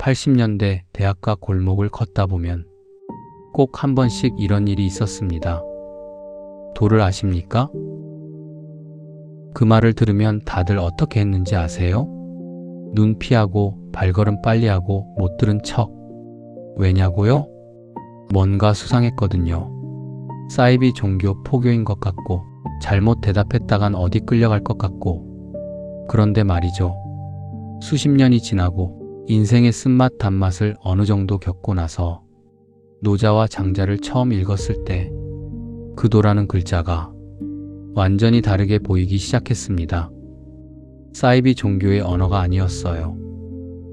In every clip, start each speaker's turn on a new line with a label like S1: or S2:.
S1: 80년대 대학가 골목을 걷다 보면 꼭 한 번씩 이런 일이 있었습니다. 도를 아십니까? 그 말을 들으면 다들 어떻게 했는지 아세요? 눈 피하고 발걸음 빨리 하고 못 들은 척. 왜냐고요? 뭔가 수상했거든요. 사이비 종교 포교인 것 같고 잘못 대답했다간 어디 끌려갈 것 같고. 그런데 말이죠. 수십 년이 지나고 인생의 쓴맛 단맛을 어느 정도 겪고 나서 노자와 장자를 처음 읽었을 때 그 도라는 글자가 완전히 다르게 보이기 시작했습니다. 사이비 종교의 언어가 아니었어요.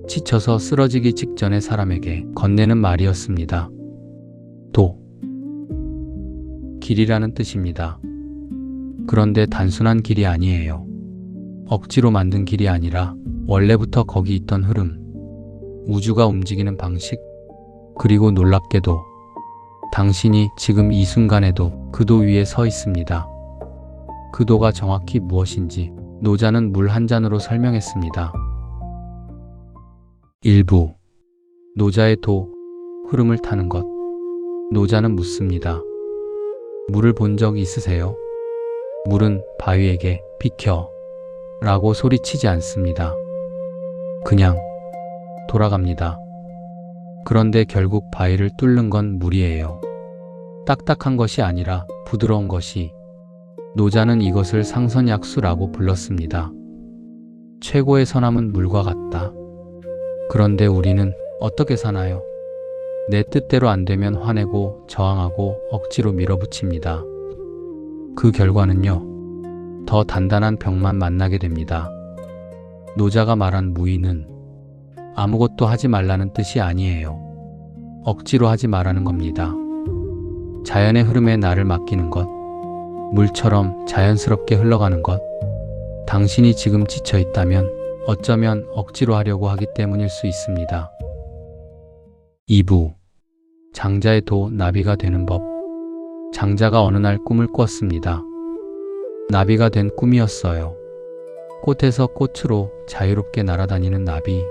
S1: 지쳐서 쓰러지기 직전의 사람에게 건네는 말이었습니다. 도. 길이라는 뜻입니다. 그런데 단순한 길이 아니에요. 억지로 만든 길이 아니라 원래부터 거기 있던 흐름, 우주가 움직이는 방식, 그리고 놀랍게도 당신이 지금 이 순간에도 그 도 위에 서 있습니다. 그 도가 정확히 무엇인지 노자는 물 한 잔으로 설명했습니다. 일부. 노자의 도, 흐름을 타는 것. 노자는 묻습니다. 물을 본 적 있으세요? 물은 바위에게 비켜 라고 소리치지 않습니다. 그냥 돌아갑니다. 그런데 결국 바위를 뚫는 건 물이에요. 딱딱한 것이 아니라 부드러운 것이. 노자는 이것을 상선약수라고 불렀습니다. 최고의 선함은 물과 같다. 그런데 우리는 어떻게 사나요? 내 뜻대로 안 되면 화내고 저항하고 억지로 밀어붙입니다. 그 결과는요, 더 단단한 벽만 만나게 됩니다. 노자가 말한 무의는 아무것도 하지 말라는 뜻이 아니에요. 억지로 하지 말라는 겁니다. 자연의 흐름에 나를 맡기는 것, 물처럼 자연스럽게 흘러가는 것, 당신이 지금 지쳐 있다면 어쩌면 억지로 하려고 하기 때문일 수 있습니다. 2부. 장자의 도 나비가 되는 법. 장자가 어느 날 꿈을 꿨습니다. 나비가 된 꿈이었어요. 꽃에서 꽃으로 자유롭게 날아다니는 나비.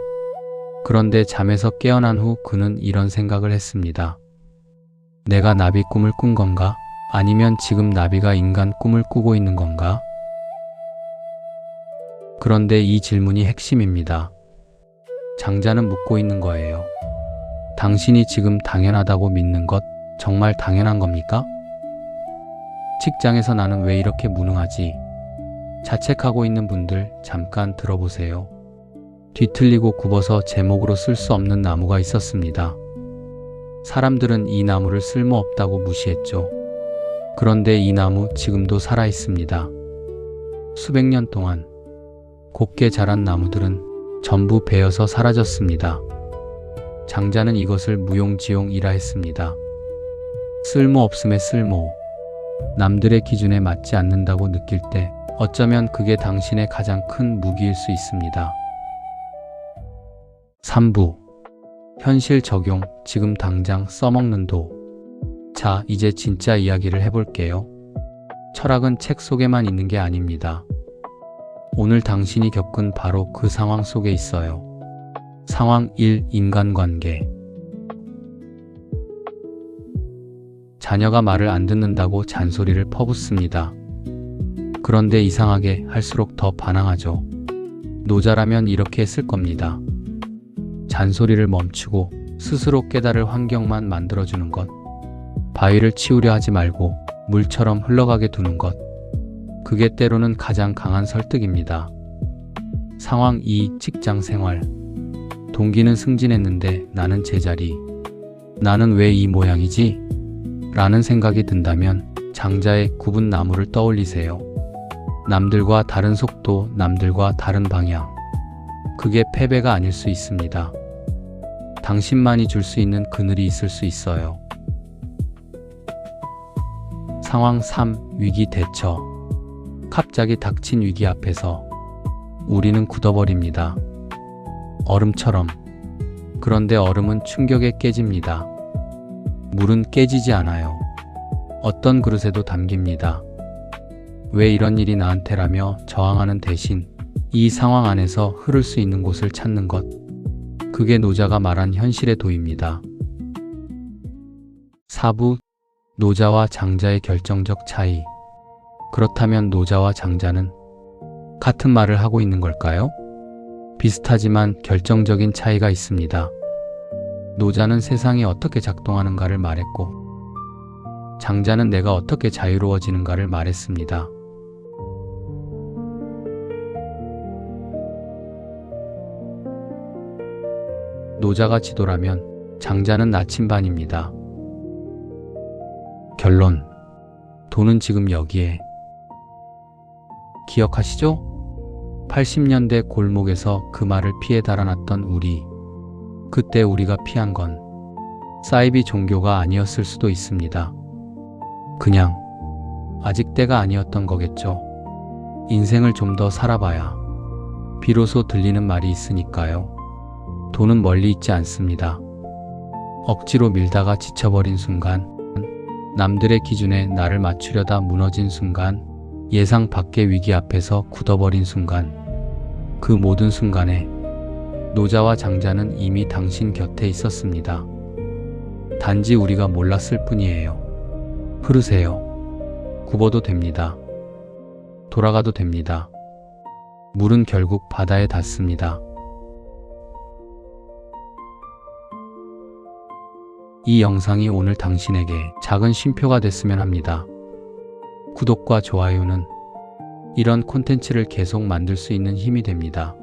S1: 그런데 잠에서 깨어난 후 그는 이런 생각을 했습니다. 내가 나비 꿈을 꾼 건가? 아니면 지금 나비가 인간 꿈을 꾸고 있는 건가? 그런데 이 질문이 핵심입니다. 장자는 묻고 있는 거예요. 당신이 지금 당연하다고 믿는 것 정말 당연한 겁니까? 직장에서 나는 왜 이렇게 무능하지? 자책하고 있는 분들 잠깐 들어보세요. 뒤틀리고 굽어서 제목으로 쓸 수 없는 나무가 있었습니다. 사람들은 이 나무를 쓸모없다고 무시했죠. 그런데 이 나무 지금도 살아 있습니다. 수백 년 동안 곱게 자란 나무들은 전부 베어서 사라졌습니다. 장자는 이것을 무용지용이라 했습니다. 쓸모없음의 쓸모. 남들의 기준에 맞지 않는다고 느낄 때 어쩌면 그게 당신의 가장 큰 무기일 수 있습니다. 3부. 현실 적용, 지금 당장 써먹는 도. 자, 이제 진짜 이야기를 해볼게요. 철학은 책 속에만 있는 게 아닙니다. 오늘 당신이 겪은 바로 그 상황 속에 있어요. 상황 1. 인간관계. 자녀가 말을 안 듣는다고 잔소리를 퍼붓습니다. 그런데 이상하게 할수록 더 반항하죠. 노자라면 이렇게 했을 겁니다. 잔소리를 멈추고 스스로 깨달을 환경만 만들어주는 것. 바위를 치우려 하지 말고 물처럼 흘러가게 두는 것. 그게 때로는 가장 강한 설득입니다. 상황 2. 직장 생활. 동기는 승진했는데 나는 제자리. 나는 왜 이 모양이지? 라는 생각이 든다면 장자의 굽은 나무를 떠올리세요. 남들과 다른 속도, 남들과 다른 방향. 그게 패배가 아닐 수 있습니다. 당신만이 줄 수 있는 그늘이 있을 수 있어요. 상황 3. 위기 대처. 갑자기 닥친 위기 앞에서 우리는 굳어버립니다. 얼음처럼. 그런데 얼음은 충격에 깨집니다. 물은 깨지지 않아요. 어떤 그릇에도 담깁니다. 왜 이런 일이 나한테라며 저항하는 대신 이 상황 안에서 흐를 수 있는 곳을 찾는 것. 그게 노자가 말한 현실의 도입니다. 4부 노자와 장자의 결정적 차이. 그렇다면 노자와 장자는 같은 말을 하고 있는 걸까요? 비슷하지만 결정적인 차이가 있습니다. 노자는 세상이 어떻게 작동하는가를 말했고, 장자는 내가 어떻게 자유로워지는가를 말했습니다. 노자가 지도라면 장자는 나침반입니다. 결론. 돈은 지금 여기에. 기억하시죠? 80년대 골목에서 그 말을 피해 달아났던 우리. 그때 우리가 피한 건 사이비 종교가 아니었을 수도 있습니다. 그냥 아직 때가 아니었던 거겠죠. 인생을 좀 더 살아봐야 비로소 들리는 말이 있으니까요. 돈은 멀리 있지 않습니다. 억지로 밀다가 지쳐버린 순간, 남들의 기준에 나를 맞추려다 무너진 순간, 예상 밖의 위기 앞에서 굳어버린 순간, 그 모든 순간에 노자와 장자는 이미 당신 곁에 있었습니다. 단지 우리가 몰랐을 뿐이에요. 흐르세요. 굽어도 됩니다. 돌아가도 됩니다. 물은 결국 바다에 닿습니다. 이 영상이 오늘 당신에게 작은 쉼표가 됐으면 합니다. 구독과 좋아요는 이런 콘텐츠를 계속 만들 수 있는 힘이 됩니다.